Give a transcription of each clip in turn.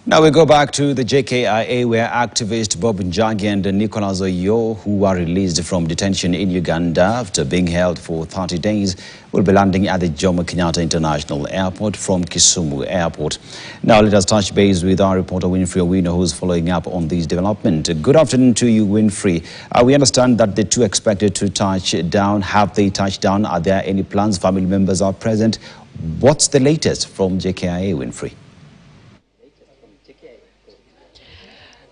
Now we go back to the JKIA, where activist Bob Njagi and Nicholas Oyoo, who were released from detention in Uganda after being held for 30 days, will be landing at the Jomo Kenyatta International Airport from Kisumu Airport. Now let us touch base with our reporter Winfrey Oyoo, who's following up on this development. Good afternoon to you, Winfrey. We understand that the two expected to touch down. Have they touched down? Are there any plans? Family members are present. What's the latest from JKIA, Winfrey?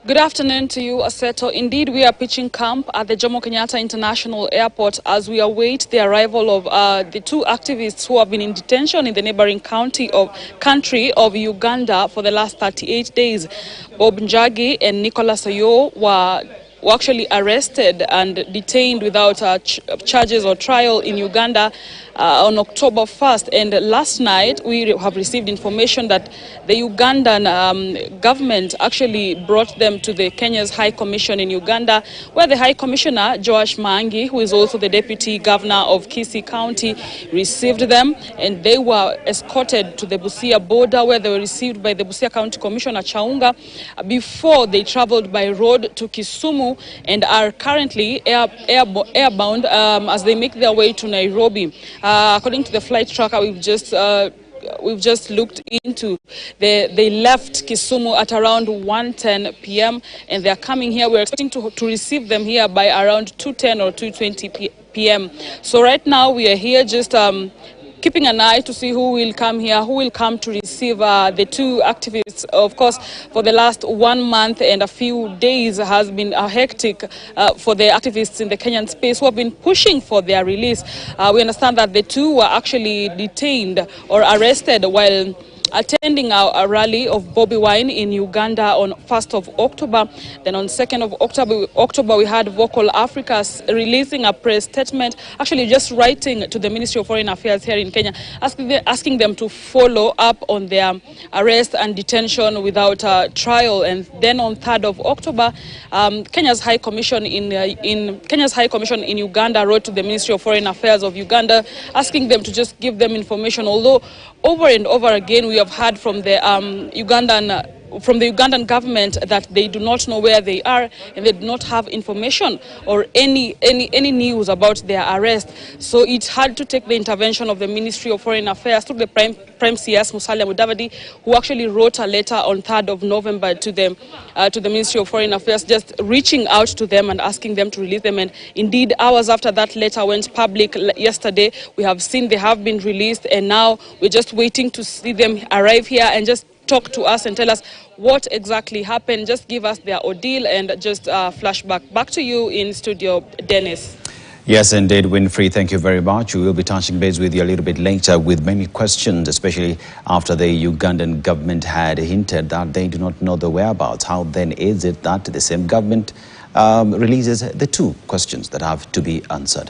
Good afternoon to you, Aseto. Indeed, we are pitching camp at the Jomo Kenyatta International Airport as we await the arrival of the two activists who have been in detention in the neighboring country of Uganda for the last 38 days. Bob Njagi and Nicholas Oyoo were actually arrested and detained without charges or trial in Uganda on October 1st. And last night, we have received information that the Ugandan government actually brought them to the Kenya's High Commission in Uganda, where the High Commissioner, Joash Mangi, who is also the Deputy Governor of Kisii County, received them. And they were escorted to the Busia border, where they were received by the Busia County Commissioner, Chaunga, before they traveled by road to Kisumu and are currently airbound as they make their way to Nairobi. According to the flight tracker we've just looked into, they left Kisumu at around 1:10 p.m. and they're coming here. We're expecting to receive them here by around 2:10 or 2:20 p.m. So right now we are here just keeping an eye to see who will come here, who will come to receive the two activists. Of course, for the last 1 month and a few days has been hectic for the activists in the Kenyan space who have been pushing for their release. We understand that the two were actually detained or arrested while attending a rally of Bobby Wine in Uganda on 1st of October. Then on 2nd of October, we had Vocal Africa releasing a press statement, actually just writing to the Ministry of Foreign Affairs here in Kenya, asking them to follow up on their arrest and detention without trial. And then on 3rd of October, Kenya's High Commission in Uganda wrote to the Ministry of Foreign Affairs of Uganda, asking them to just give them information. Although over and over again we have heard from the Ugandan government that they do not know where they are and they do not have information or any news about their arrest. So it had to take the intervention of the Ministry of Foreign Affairs through the Prime CS Musalia Mudavadi, who actually wrote a letter on 3rd of November to the Ministry of Foreign Affairs, just reaching out to them and asking them to release them. And indeed, hours after that letter went public yesterday, we have seen they have been released, and now we're just waiting to see them arrive here and just talk to us and tell us what exactly happened. Just give us their ordeal and just flashback. Back to you in studio, Dennis. Yes, indeed, Winfrey, thank you very much. We will be touching base with you a little bit later with many questions, especially after the Ugandan government had hinted that they do not know the whereabouts. How then is it that the same government releases the two questions that have to be answered?